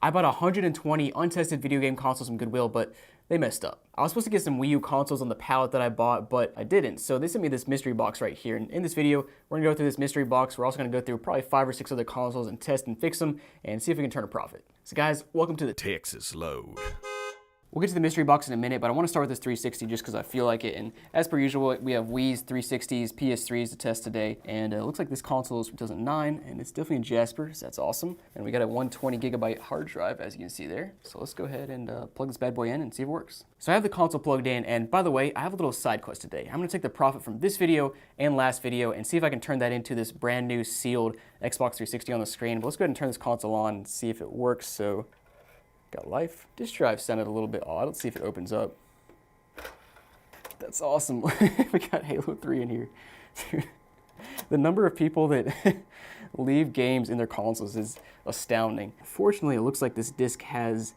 I bought 120 untested video game consoles from Goodwill, but they messed up. I was supposed to get some Wii U consoles on the pallet that I bought, but I didn't. So they sent me this mystery box right here. And in this video, we're gonna go through this mystery box. We're also gonna go through probably 5 or 6 other consoles and test and fix them and see if we can turn a profit. So guys, welcome to the Texas Load. We'll get to the mystery box in a minute, but I want to start with this 360 just because I feel like it. And as per usual, we have Wii's, 360s, PS3s to test today. And it looks like this console is from 2009, and it's definitely in Jasper, so that's awesome. And we got a 120 gigabyte hard drive, as you can see there. So let's go ahead and plug this bad boy in and see if it works. So I have the console plugged in, and by the way, I have a little side quest today. I'm going to take the profit from this video and last video and see if I can turn that into this brand new sealed Xbox 360 on the screen. But let's go ahead and turn this console on and see if it works. So got life. Disk drive sounded a little bit odd. Let's see if it opens up. That's awesome. We got Halo 3 in here. The number of people that leave games in their consoles is astounding. Fortunately, it looks like this disc has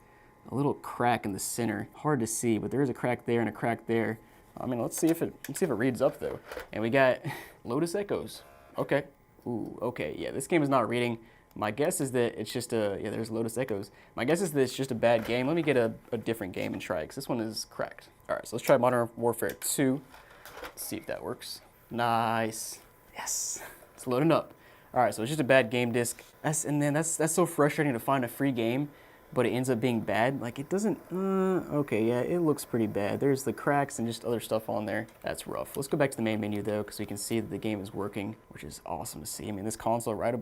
a little crack in the center. Hard to see, but there is a crack there and a crack there. I mean, let's see if it reads up though. And we got Lotus Echoes. Okay. Ooh, okay. Yeah, this game is not reading. My guess is that it's just a, yeah, there's Lotus Echoes. My guess is that it's just a bad game. Let me get a different game and try it, because this one is cracked. All right, so let's try Modern Warfare 2. Let's see if that works. Nice. Yes. It's loading up. All right, so it's just a bad game disc. That's so frustrating to find a free game, but it ends up being bad. Like, it doesn't, okay, yeah, it looks pretty bad. There's the cracks and just other stuff on there. That's rough. Let's go back to the main menu, though, because we can see that the game is working, which is awesome to see. I mean, this console, right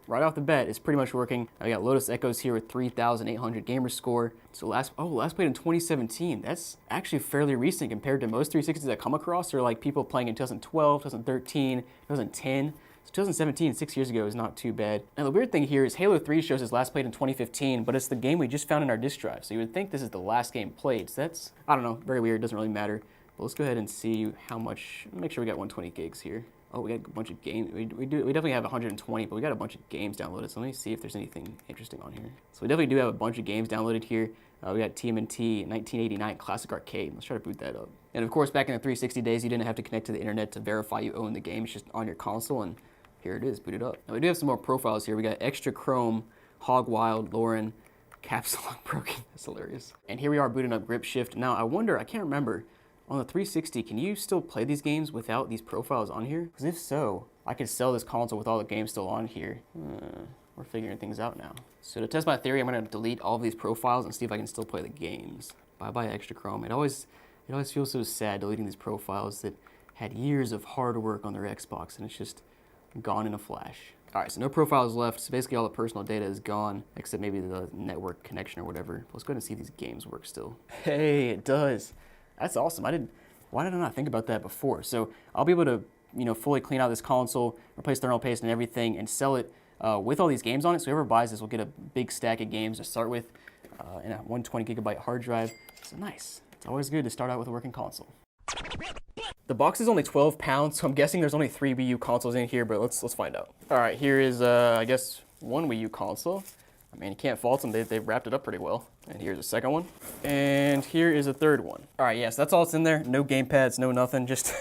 off the bat, is pretty much working. I got Lotus Echoes here with 3,800 gamer score. So last played in 2017. That's actually fairly recent compared to most 360s I come across. They're like people playing in 2012, 2013, 2010. 2017, 6 years ago, is not too bad. And the weird thing here is Halo 3 shows his last played in 2015, but it's the game we just found in our disk drive. So you would think this is the last game played. So that's, I don't know, very weird, doesn't really matter. But let's go ahead and see how much, make sure we got 120 gigs here. Oh, we got a bunch of games. We definitely have 120, but we got a bunch of games downloaded. So let me see if there's anything interesting on here. So we definitely do have a bunch of games downloaded here. We got TMNT 1989 Classic Arcade. Let's try to boot that up. And of course, back in the 360 days, you didn't have to connect to the internet to verify you own the game. It's just on your console, and here it is, booted up. Now we do have some more profiles here. We got Extra Chrome, Hog Wild, Lauren, Caps Lock Broken. That's hilarious. And here we are booting up Grip Shift. Now I wonder, I can't remember, on the 360, can you still play these games without these profiles on here? Because if so, I could sell this console with all the games still on here. We're figuring things out now. So to test my theory, I'm gonna delete all of these profiles and see if I can still play the games. Bye-bye Extra Chrome. It always feels so sad deleting these profiles that had years of hard work on their Xbox, and it's just gone in a flash. All right, so no profiles left. So basically all the personal data is gone, except maybe the network connection or whatever. Let's go ahead and see if these games work still. Hey, it does. That's awesome. Why did I not think about that before? So I'll be able to, fully clean out this console, replace thermal paste and everything, and sell it with all these games on it. So whoever buys this will get a big stack of games to start with, and a 120 gigabyte hard drive. So nice. It's always good to start out with a working console. The box is only 12 pounds, so I'm guessing there's only 3 Wii U consoles in here, but let's find out. All right, here is, I guess, one Wii U console. I mean, you can't fault them. They wrapped it up pretty well. And here's a second one. And here is a third one. All right, yes, that's all that's in there. No gamepads, no nothing, just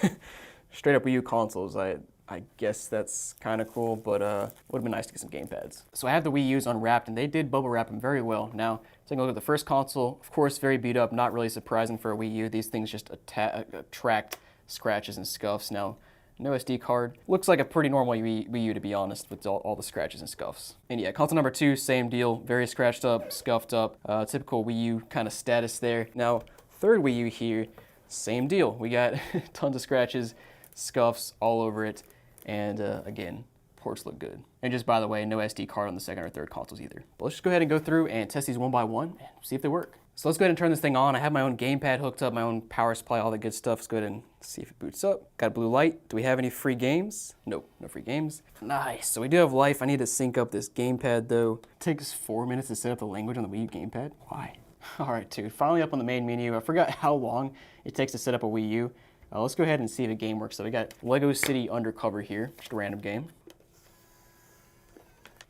straight up Wii U consoles. I guess that's kind of cool, but would have been nice to get some gamepads. So I have the Wii U's unwrapped, and they did bubble wrap them very well. Now, taking a look at the first console, of course, very beat up, not really surprising for a Wii U. These things just attract scratches and scuffs. Now, no SD card. Looks like a pretty normal Wii U, to be honest, with all the scratches and scuffs. And yeah, console number 2, same deal. Very scratched up, scuffed up. Typical Wii U kind of status there. Now, third Wii U here, same deal. We got tons of scratches, scuffs all over it. And again, ports look good. And just by the way, no SD card on the second or third consoles either. But let's just go ahead and go through and test these one by one and see if they work. So let's go ahead and turn this thing on. I have my own gamepad hooked up, my own power supply, all the good stuff. Let's go ahead and see if it boots up. Got a blue light. Do we have any free games? Nope, no free games. Nice, so we do have life. I need to sync up this gamepad though. It takes 4 minutes to set up the language on the Wii U gamepad. Why? All right, dude, finally up on the main menu. I forgot how long it takes to set up a Wii U. Let's go ahead and see if a game works. So we got Lego City Undercover here, just a random game.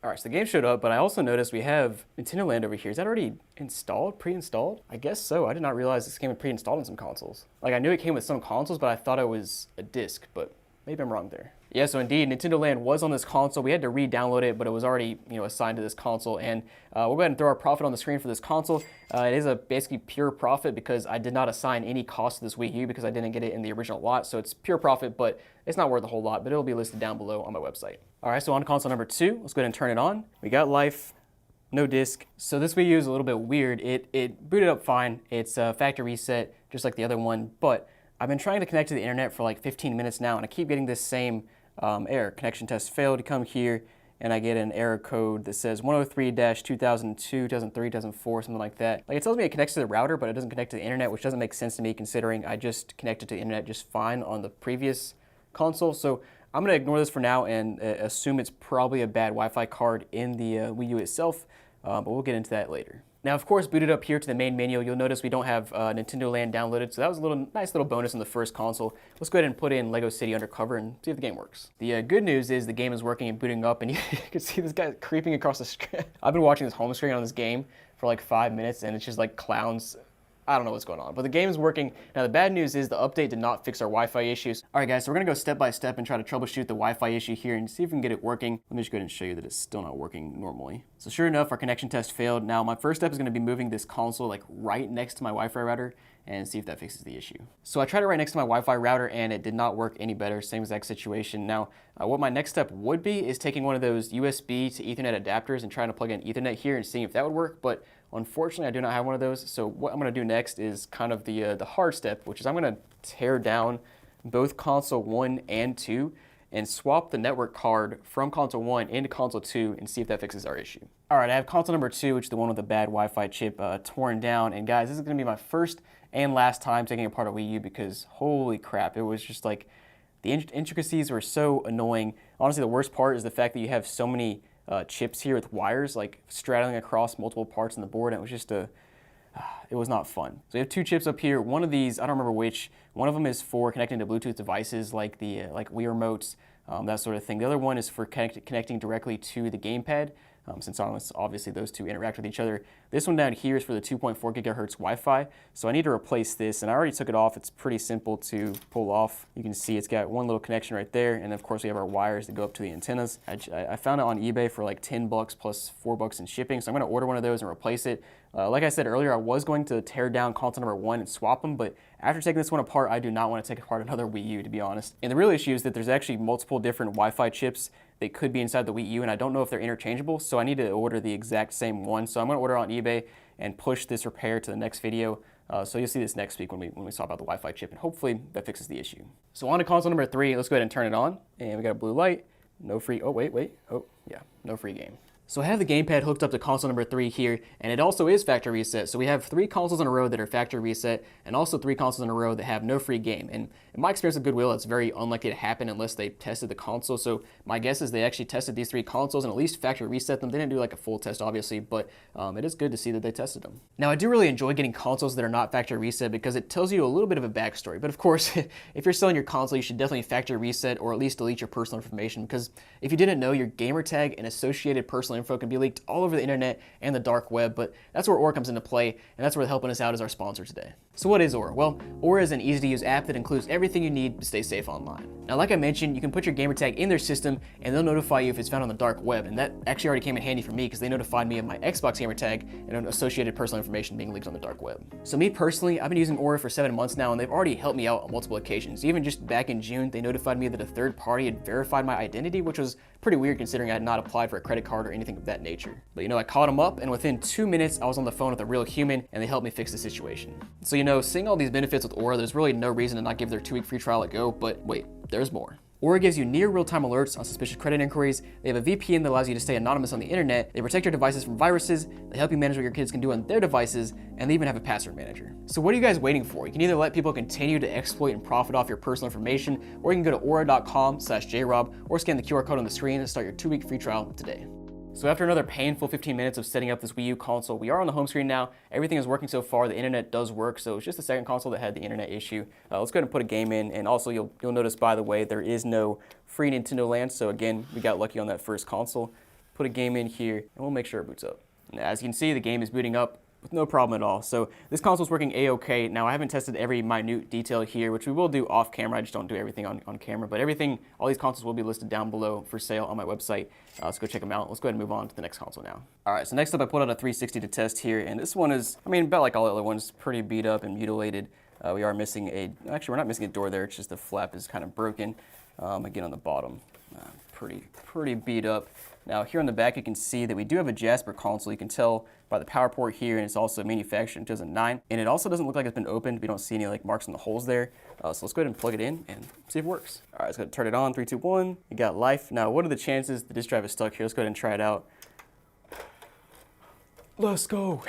All right, so the game showed up, but I also noticed we have Nintendo Land over here. Is that already installed, pre-installed? I guess so. I did not realize this came pre-installed on some consoles. Like, I knew it came with some consoles, but I thought it was a disc, but maybe I'm wrong there. Yeah, so indeed, Nintendo Land was on this console. We had to re-download it, but it was already, assigned to this console. And we'll go ahead and throw our profit on the screen for this console. It is a basically pure profit because I did not assign any cost to this Wii U because I didn't get it in the original lot. So it's pure profit, but it's not worth a whole lot, but it'll be listed down below on my website. All right, so on to console number 2. Let's go ahead and turn it on. We got life. No disc. So this Wii U is a little bit weird. It booted up fine. It's a factory reset, just like the other one, but I've been trying to connect to the internet for like 15 minutes now, and I keep getting this same error. Connection test failed. You come here, and I get an error code that says 103-2002, 2003, 2004, something like that. Like, it tells me it connects to the router, but it doesn't connect to the internet, which doesn't make sense to me considering I just connected to the internet just fine on the previous console. So I'm going to ignore this for now and assume it's probably a bad Wi-Fi card in the Wii U itself, but we'll get into that later. Now, of course, booted up here to the main menu, you'll notice we don't have Nintendo Land downloaded, so that was a nice little bonus in the first console. Let's go ahead and put in Lego City Undercover and see if the game works. The good news is the game is working and booting up, and you can see this guy creeping across the screen. I've been watching this home screen on this game for like 5 minutes, and it's just like clowns. I don't know what's going on, but the game is working. Now, the bad news is the update did not fix our Wi-Fi issues. All right, guys, so we're gonna go step by step and try to troubleshoot the Wi-Fi issue here and see if we can get it working. Let me just go ahead and show you that it's still not working normally. So sure enough, our connection test failed. Now, my first step is gonna be moving this console like right next to my Wi-Fi router and see if that fixes the issue. So I tried it right next to my Wi-Fi router and it did not work any better, same exact situation. Now, what my next step would be is taking one of those USB to Ethernet adapters and trying to plug in Ethernet here and seeing if that would work, but unfortunately, I do not have one of those, so what I'm going to do next is kind of the hard step, which is I'm going to tear down both console 1 and 2 and swap the network card from console 1 into console 2 and see if that fixes our issue. All right, I have console number 2, which is the one with the bad Wi-Fi chip, torn down, and guys, this is going to be my first and last time taking apart a Wii U because holy crap, it was just like the intricacies were so annoying. Honestly, the worst part is the fact that you have so many chips here with wires like straddling across multiple parts on the board, and it was just it was not fun. So we have 2 chips up here. One of these, I don't remember which, one of them is for connecting to Bluetooth devices like the like Wii remotes, that sort of thing. The other one is for connecting directly to the gamepad, since obviously those two interact with each other. This one down here is for the 2.4 gigahertz Wi-Fi, so I need to replace this, and I already took it off. It's pretty simple to pull off. You can see it's got one little connection right there, and of course we have our wires that go up to the antennas. I found it on eBay for like $10 plus $4 in shipping, so I'm going to order one of those and replace it. Like I said earlier, I was going to tear down console number 1 and swap them, but after taking this one apart, I do not want to take apart another Wii U, to be honest. And the real issue is that there's actually multiple different Wi-Fi chips that could be inside the Wii U, and I don't know if they're interchangeable, so I need to order the exact same one. So I'm going to order on eBay and push this repair to the next video. So you'll see this next week when we swap out the Wi-Fi chip, and hopefully that fixes the issue. So on to console number 3, let's go ahead and turn it on. And we got a blue light, no free, oh wait, oh yeah, no free game. So I have the gamepad hooked up to console number 3 here, and it also is factory reset. So we have 3 consoles in a row that are factory reset, and also 3 consoles in a row that have no free game. And in my experience with Goodwill, it's very unlikely to happen unless they tested the console. So my guess is they actually tested these 3 consoles and at least factory reset them. They didn't do like a full test, obviously, but it is good to see that they tested them. Now, I do really enjoy getting consoles that are not factory reset because it tells you a little bit of a backstory. But of course, if you're selling your console, you should definitely factory reset or at least delete your personal information, because if you didn't know, your gamer tag and associated personal info can be leaked all over the internet and the dark web. But that's where Aura comes into play, and that's where helping us out as our sponsor today. So what is Aura? Well, Aura is an easy-to-use app that includes everything you need to stay safe online. Now, like I mentioned, you can put your gamer tag in their system, and they'll notify you if it's found on the dark web, and that actually already came in handy for me because they notified me of my Xbox gamer tag and associated personal information being leaked on the dark web. So me personally, I've been using Aura for 7 months now, and they've already helped me out on multiple occasions. Even just back in June, they notified me that a third party had verified my identity, which was pretty weird considering I had not applied for a credit card or anything of that nature. But I caught them up, and within 2 minutes, I was on the phone with a real human, and they helped me fix the situation. So seeing all these benefits with Aura, there's really no reason to not give their 2-week free trial a go, but wait, there's more. Aura gives you near real-time alerts on suspicious credit inquiries. They have a VPN that allows you to stay anonymous on the internet. They protect your devices from viruses. They help you manage what your kids can do on their devices, and they even have a password manager. So what are you guys waiting for? You can either let people continue to exploit and profit off your personal information, or you can go to aura.com/jrob or scan the QR code on the screen and start your 2-week free trial today. So after another painful 15 minutes of setting up this Wii U console, we are on the home screen now. Everything is working so far. The internet does work, so it's just the second console that had the internet issue. Let's go ahead and put a game in, and also you'll notice, by the way, there is no free Nintendo Land, so again, we got lucky on that first console. Put a game in here, and we'll make sure it boots up. Now, as you can see, the game is booting up with no problem at all. So this console's working a-okay. Now I haven't tested every minute detail here, which we will do off camera. I just don't do everything on camera, but everything, all these consoles will be listed down below for sale on my website. Let's go check them out. Let's go ahead and move on to the next console now. All right, so next up I pulled out a 360 to test here, and this one is, I mean, about like all the other ones, pretty beat up and mutilated. We are missing actually we're not missing a door there, it's just the flap is kind of broken. Again on the bottom, pretty beat up. Now here on the back you can see that we do have a Jasper console. You can tell by the power port here, and it's also manufactured in 2009. And it also doesn't look like it's been opened. We don't see any like marks on the holes there. So let's go ahead and plug it in and see if it works. All right, let's go ahead and turn it on, 3, 2, 1. You got life. Now what are the chances the disk drive is stuck here? Let's go ahead and try it out. Let's go.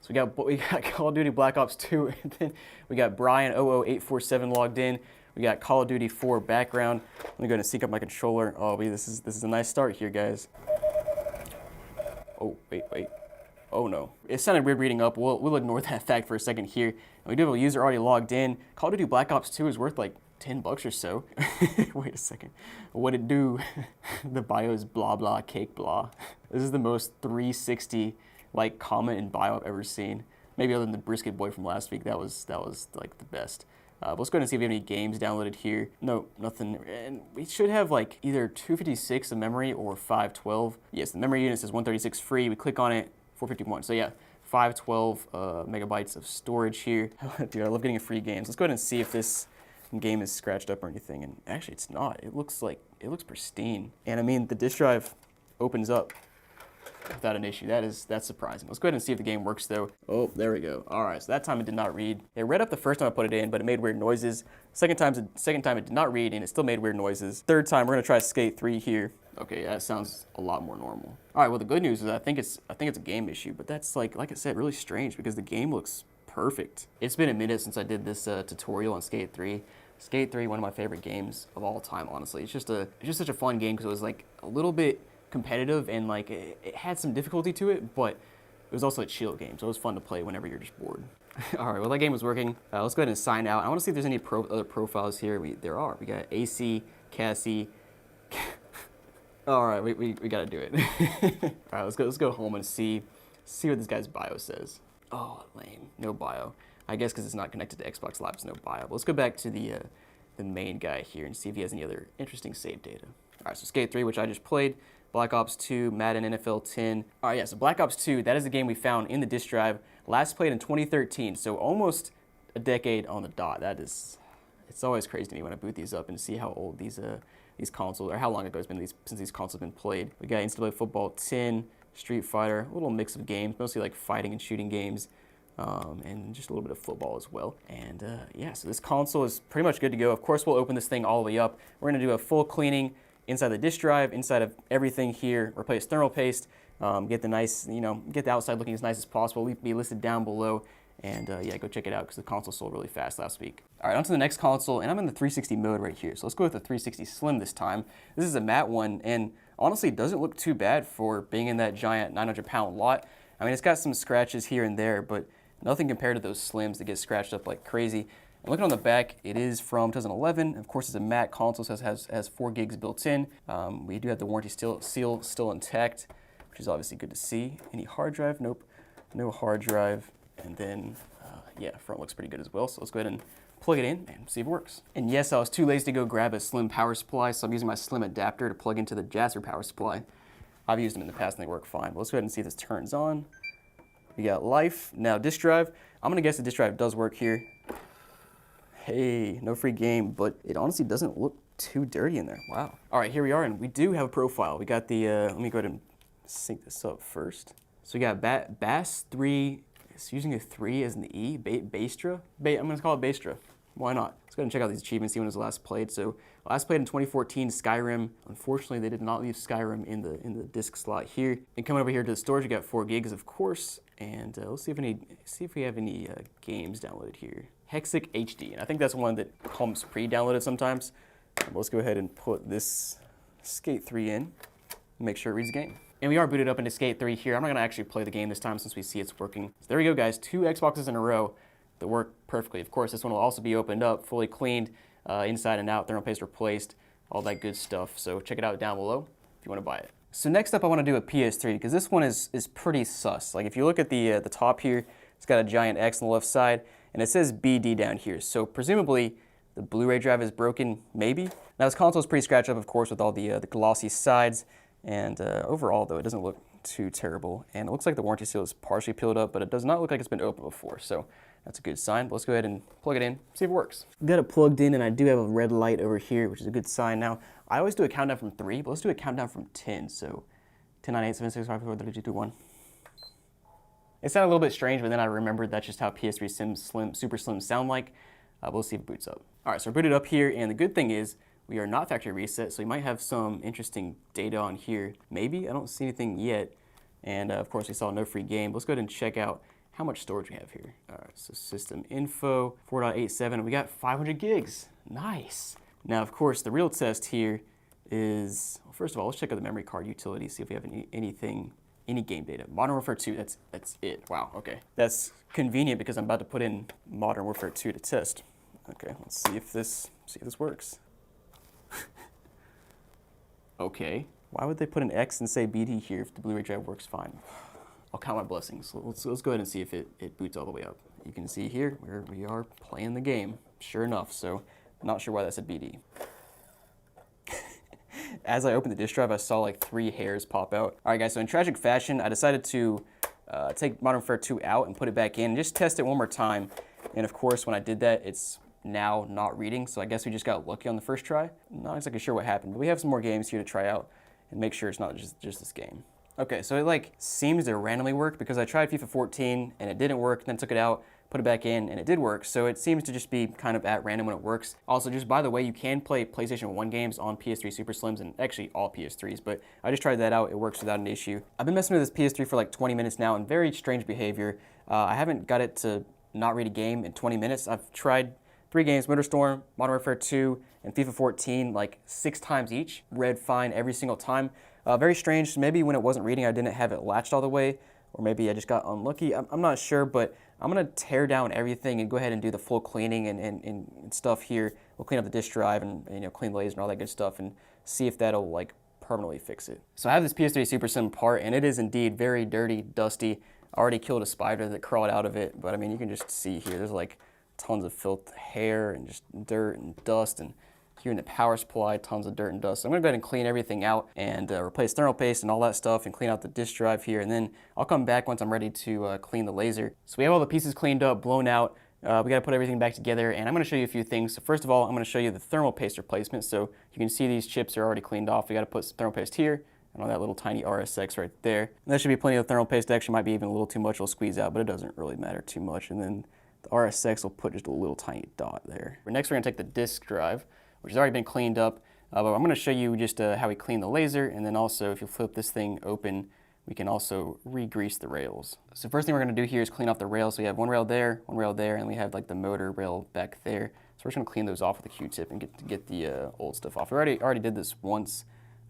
So we got Call of Duty Black Ops 2, and then we got Brian 00847 logged in. We got Call of Duty 4 background. Let me go ahead and sync up my controller. Oh, this is a nice start here, guys. Oh, wait. Oh no, it sounded weird reading up. We'll ignore that fact for a second here. And we do have a user already logged in. Call of Duty Black Ops 2 is worth like $10 or so. Wait a second. What it do? The bio is blah blah cake blah. This is the most 360 like comment in bio I've ever seen. Maybe other than the brisket boy from last week. That was like the best. But let's go ahead and see if we have any games downloaded here. No, nothing. And we should have like either 256 of memory or 512. Yes, the memory unit says 136 free. We click on it, 451. So yeah, 512 megabytes of storage here. Dude, I love getting a free games. Let's go ahead and see if this game is scratched up or anything. And actually, it's not. It looks pristine. And I mean, the disk drive opens up without an issue. That's surprising. Let's go ahead and see if the game works though. Oh, there we go. All right, so that time it did not read. It read up the first time I put it in, but it made weird noises. Second time it did not read, and it still made weird noises. Third time, we're gonna try Skate 3 here. Okay, that sounds a lot more normal. All right, well the good news is I think it's a game issue, but that's like I said, really strange because the game looks perfect. It's been a minute since I did this tutorial on Skate 3. Skate 3, one of my favorite games of all time, honestly. It's just such a fun game because it was like a little bit competitive and like it had some difficulty to it, but it was also a chill game, so it was fun to play whenever you're just bored. All right, well that game was working. Let's go ahead and sign out. I want to see if there's any other profiles here. There are. We got AC, Cassie. All right, we gotta do it. All right, let's go home and see what this guy's bio says. Oh, lame. No bio. I guess because it's not connected to Xbox Live, it's no bio. But let's go back to the main guy here and see if he has any other interesting save data. All right, so Skate 3, which I just played. Black Ops 2, Madden NFL 10. All right, yeah, so Black Ops 2, that is the game we found in the disk drive. Last played in 2013, so almost a decade on the dot. It's always crazy to me when I boot these up and see how old these consoles, or how long ago it's been since these consoles have been played. We got NCAA Football 10, Street Fighter, a little mix of games, mostly like fighting and shooting games, and just a little bit of football as well. And yeah, so this console is pretty much good to go. Of course, we'll open this thing all the way up. We're gonna do a full cleaning inside the disk drive, inside of everything here, replace thermal paste, get the nice, get the outside looking as nice as possible. Be listed down below, and yeah, go check it out because the console sold really fast last week. All right, on to the next console, and I'm in the 360 mode right here. So let's go with the 360 Slim this time. This is a matte one, and honestly, it doesn't look too bad for being in that giant 900-pound lot. I mean, it's got some scratches here and there, but nothing compared to those Slims that get scratched up like crazy. And looking on the back, it is from 2011. Of course, it's a matte console, so it has 4 gigs built in. We do have the warranty seal still intact, which is obviously good to see. Any hard drive? Nope, no hard drive. And then, yeah, front looks pretty good as well. So let's go ahead and plug it in and see if it works. And yes, I was too lazy to go grab a Slim power supply, so I'm using my Slim adapter to plug into the Jasper power supply. I've used them in the past and they work fine. But let's go ahead and see if this turns on. We got life. Now disk drive. I'm gonna guess the disk drive does work here. Hey, no free game, but it honestly doesn't look too dirty in there. Wow. All right, here we are, and we do have a profile. We got the, let me go ahead and sync this up first. So we got Bass 3, it's using a 3 as in the E, Bastra. I'm gonna call it Bastra. Why not? Let's go ahead and check out these achievements, see when it was last played. So last played in 2014, Skyrim. Unfortunately, they did not leave Skyrim in the disk slot here. And coming over here to the storage, we got 4 gigs, of course. And let's see if we have any games downloaded here. Hexic HD, and I think that's one that comes pre-downloaded sometimes. Let's go ahead and put this Skate 3 in and make sure it reads the game. And we are booted up into Skate 3 here. I'm not gonna actually play the game this time since we see it's working. So there we go, guys, 2 Xboxes in a row that work perfectly. Of course, this one will also be opened up, fully cleaned, inside and out, thermal paste replaced, all that good stuff. So check it out down below if you wanna buy it. So next up I want to do a PS3 because this one is pretty sus. Like if you look at the top here, it's got a giant X on the left side and it says BD down here. So presumably the Blu-ray drive is broken, maybe. Now this console is pretty scratched up, of course, with all the glossy sides, and overall though it doesn't look too terrible. And it looks like the warranty seal is partially peeled up, but it does not look like it's been opened before. So that's a good sign. But let's go ahead and plug it in, see if it works. Got it plugged in, and I do have a red light over here, which is a good sign. Now, I always do a countdown from 3, but let's do a countdown from 10. So 10, 9, 8, 7, 6, 5, 4, 3, 2, 1. It sounded a little bit strange, but then I remembered that's just how PS3 Super Slim sound like. We'll see if it boots up. All right, so we're booted up here, and the good thing is we are not factory reset, so we might have some interesting data on here. Maybe, I don't see anything yet. And of course, we saw no free game. Let's go ahead and check out how much storage we have here. All right, so system info, 4.87, and we got 500 gigs. Nice. Now, of course, the real test here is, well, first of all, let's check out the memory card utility, see if we have any game data. Modern Warfare 2, that's it. Wow, okay. That's convenient because I'm about to put in Modern Warfare 2 to test. Okay, let's see if this works. Okay, why would they put an X and say BD here if the Blu-ray drive works fine? I'll count my blessings. Let's go ahead and see if it boots all the way up. You can see here where we are playing the game, sure enough, so I'm not sure why that said BD. As I opened the disk drive, I saw like 3 hairs pop out. All right, guys, so in tragic fashion, I decided to take Modern Warfare 2 out and put it back in and just test it one more time. And of course, when I did that, it's now not reading, so I guess we just got lucky on the first try. I'm not exactly sure what happened, but we have some more games here to try out and make sure it's not just this game. Okay, so it like seems to randomly work because I tried FIFA 14 and it didn't work, then took it out, put it back in, and it did work. So it seems to just be kind of at random when it works. Also, just by the way, you can play PlayStation 1 games on PS3 Super Slims and actually all PS3s, but I just tried that out. It works without an issue. I've been messing with this PS3 for like 20 minutes now and very strange behavior. I haven't got it to not read a game in 20 minutes. I've tried 3 games, Motorstorm, Modern Warfare 2, and FIFA 14 like 6 times each. Read fine every single time. Very strange. Maybe when it wasn't reading, I didn't have it latched all the way, or maybe I just got unlucky. I'm not sure, but I'm gonna tear down everything and go ahead and do the full cleaning and stuff here. We'll clean up the disk drive and clean the laser and all that good stuff and see if that'll like permanently fix it. So I have this PS3 Super Sim part, and it is indeed very dirty, dusty. I already killed a spider that crawled out of it, but I mean, you can just see here, there's like tons of filth, hair, and just dirt and dust, and here in the power supply, tons of dirt and dust. So I'm gonna go ahead and clean everything out and replace thermal paste and all that stuff and clean out the disk drive here, and then I'll come back once I'm ready to clean the laser. So we have all the pieces cleaned up, blown out. We gotta put everything back together, and I'm gonna show you a few things. So first of all, I'm gonna show you the thermal paste replacement. So you can see these chips are already cleaned off. We gotta put some thermal paste here and on that little tiny RSX right there. And that should be plenty of thermal paste. Actually might be even a little too much, it'll squeeze out, but it doesn't really matter too much. And then the RSX will put just a little tiny dot there. Next, we're gonna take the disk drive, which has already been cleaned up, but I'm gonna show you just how we clean the laser, and then also if you flip this thing open, we can also re-grease the rails. So first thing we're gonna do here is clean off the rails. So we have one rail there, and we have like the motor rail back there. So we're just gonna clean those off with a Q-tip and get the old stuff off. We already did this once,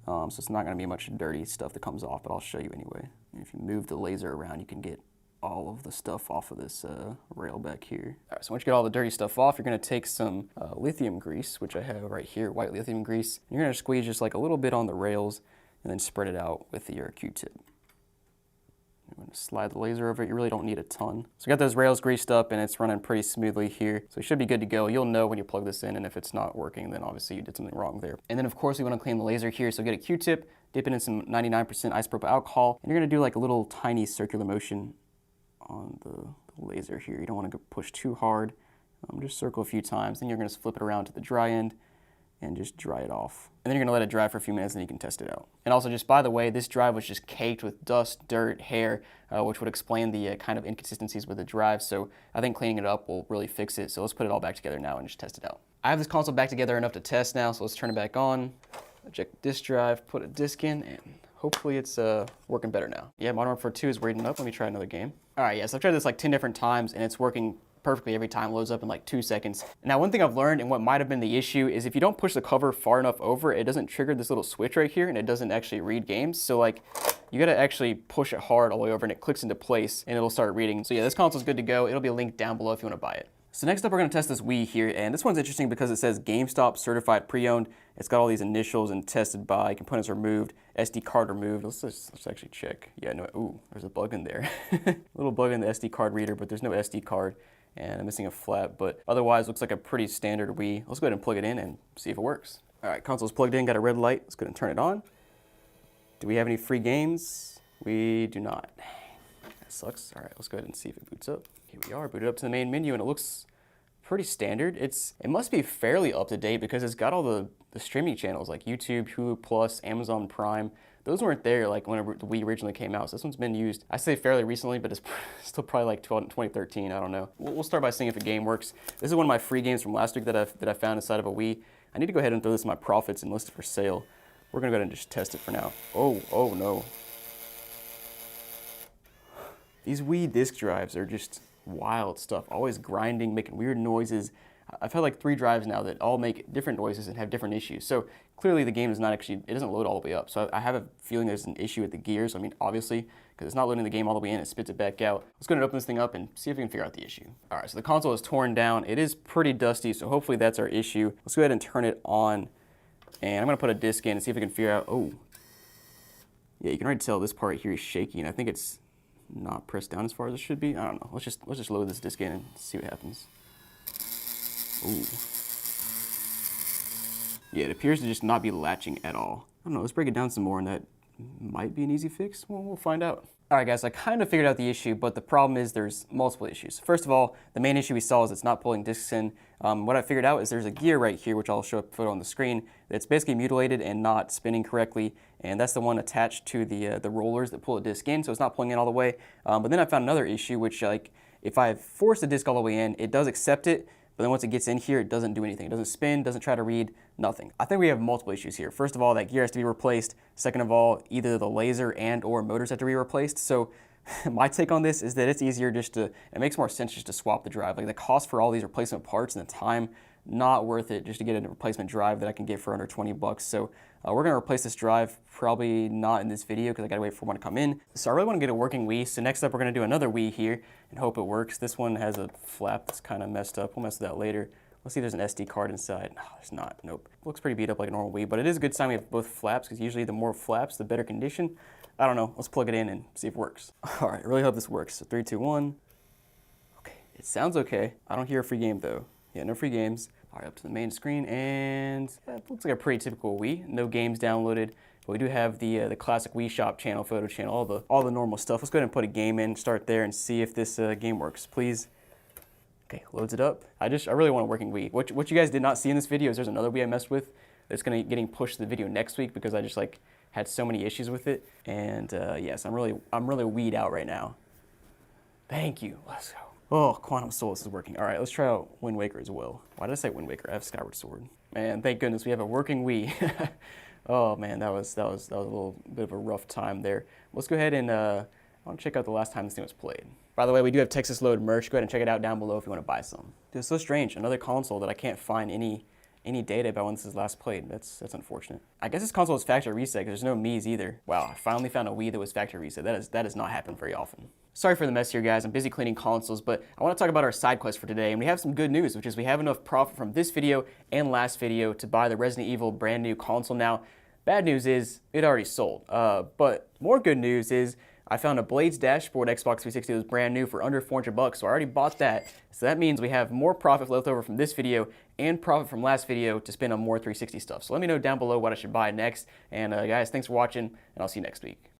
so it's not gonna be much dirty stuff that comes off, but I'll show you anyway. And if you move the laser around, you can get all of the stuff off of this rail back here. All right, so once you get all the dirty stuff off, you're gonna take some lithium grease, which I have right here, white lithium grease. And you're gonna squeeze just like a little bit on the rails and then spread it out with your Q-tip. I'm gonna slide the laser over it. You really don't need a ton. So we got those rails greased up and it's running pretty smoothly here. So it should be good to go. You'll know when you plug this in, and if it's not working, then obviously you did something wrong there. And then of course we wanna clean the laser here. So get a Q-tip, dip it in some 99% isopropyl alcohol, and you're gonna do like a little tiny circular motion on the laser here. You don't want to push too hard. Just circle a few times, then you're going to flip it around to the dry end and just dry it off. And then you're going to let it dry for a few minutes, and then you can test it out. And also, just by the way, this drive was just caked with dust, dirt, hair, which would explain the kind of inconsistencies with the drive. So I think cleaning it up will really fix it. So let's put it all back together now and just test it out. I have this console back together enough to test now, so let's turn it back on. Eject the disk drive, put a disk in, and hopefully it's working better now. Yeah, Modern Warfare 2 is reading up. Let me try another game. All right, yes, I've tried this like 10 different times, and it's working perfectly every time. Loads up in like 2 seconds. Now, one thing I've learned, and what might have been the issue, is if you don't push the cover far enough over, it doesn't trigger this little switch right here, and it doesn't actually read games. So like, you gotta actually push it hard all the way over, and it clicks into place, and it'll start reading. So yeah, this console's good to go. It'll be linked down below if you wanna buy it. So next up, we're going to test this Wii here, and this one's interesting because it says GameStop certified pre-owned. It's got all these initials and tested by, components removed, SD card removed. Let's actually check. Yeah, no, ooh, there's a bug in there. A little bug in the SD card reader, but there's no SD card, and I'm missing a flap, but otherwise looks like a pretty standard Wii. Let's go ahead and plug it in and see if it works. All right, console's plugged in, got a red light. Let's go ahead and turn it on. Do we have any free games? We do not. That sucks. All right, let's go ahead and see if it boots up. Here we are, booted up to the main menu, and it looks pretty standard. It must be fairly up to date because it's got all the streaming channels like YouTube, Hulu Plus, Amazon Prime. Those weren't there like when the Wii originally came out. So this one's been used, I say fairly recently, but it's still probably like 2013. I don't know. We'll start by seeing if the game works. This is one of my free games from last week that I found inside of a Wii. I need to go ahead and throw this in my profits and list it for sale. We're gonna go ahead and just test it for now. Oh no. These Wii disc drives are just wild stuff, always grinding, making weird noises. I've had like 3 drives now that all make different noises and have different issues. So clearly the game is not actually, it doesn't load all the way up. So I have a feeling there's an issue with the gears. I mean, obviously, because it's not loading the game all the way in, it spits it back out. Let's go ahead and open this thing up and see if we can figure out the issue. All right, so the console is torn down. It is pretty dusty, so hopefully that's our issue. Let's go ahead and turn it on. And I'm gonna put a disc in and see if we can figure out, oh. Yeah, you can already tell this part here is shaky, and I think it's not pressed down as far as it should be. I don't know. Let's just load this disc in and see what happens. Ooh. Yeah, it appears to just not be latching at all. I don't know. Let's break it down some more, and that might be an easy fix. Well, we'll find out. All right, guys, I kind of figured out the issue, but the problem is there's multiple issues. First of all, the main issue we saw is it's not pulling discs in. What I figured out is there's a gear right here, which I'll show a photo on the screen, that's basically mutilated and not spinning correctly, and that's the one attached to the rollers that pull a disc in, so it's not pulling in all the way. But then I found another issue, which like if I force the disc all the way in, it does accept it, but then once it gets in here, it doesn't do anything. It doesn't spin, doesn't try to read, nothing. I think we have multiple issues here. First of all, that gear has to be replaced. Second of all, either the laser and or motors have to be replaced. So my take on this is that it's easier just to, it makes more sense just to swap the drive. Like the cost for all these replacement parts and the time, not worth it just to get a replacement drive that I can get for under 20 bucks. So we're gonna replace this drive, probably not in this video because I gotta wait for one to come in. So I really wanna get a working Wii. So next up, we're gonna do another Wii here and hope it works. This one has a flap that's kind of messed up. We'll mess with that later. Let's see if there's an SD card inside. No, there's not, nope. Looks pretty beat up like a normal Wii, but it is a good sign we have both flaps because usually the more flaps, the better condition. I don't know, let's plug it in and see if it works. All right, I really hope this works. So 3, 2, 1. Okay, it sounds okay. I don't hear a free game though. Yeah, no free games. All right, up to the main screen, and yeah, it looks like a pretty typical Wii. No games downloaded, but we do have the classic Wii Shop channel, photo channel, all the normal stuff. Let's go ahead and put a game in, start there, and see if this game works, please. Okay, loads it up. I really want a working Wii. What you guys did not see in this video is there's another Wii I messed with that's getting pushed to the video next week because I just like had so many issues with it. And yes, I'm really Wii'd out right now. Thank you. Let's go. Oh, Quantum Solace is working. All right, let's try out Wind Waker as well. Why did I say Wind Waker? I have Skyward Sword. Man, thank goodness we have a working Wii. Oh man, that was a little bit of a rough time there. Let's go ahead and I want to check out the last time this thing was played. By the way, we do have Texas Load merch. Go ahead and check it out down below if you want to buy some. Dude, it's so strange. Another console that I can't find any data about when this is last played. That's unfortunate. I guess this console is factory reset because there's no Mii's either. Wow, I finally found a Wii that was factory reset. That does not happen very often. Sorry for the mess here, guys. I'm busy cleaning consoles, but I want to talk about our side quest for today, and we have some good news, which is we have enough profit from this video and last video to buy the Resident Evil brand new console now. Bad news is it already sold, but more good news is I found a Blades dashboard Xbox 360 that was brand new for under 400 bucks, so I already bought that. So that means we have more profit left over from this video and profit from last video to spend on more 360 stuff. So let me know down below what I should buy next. And guys, thanks for watching, and I'll see you next week.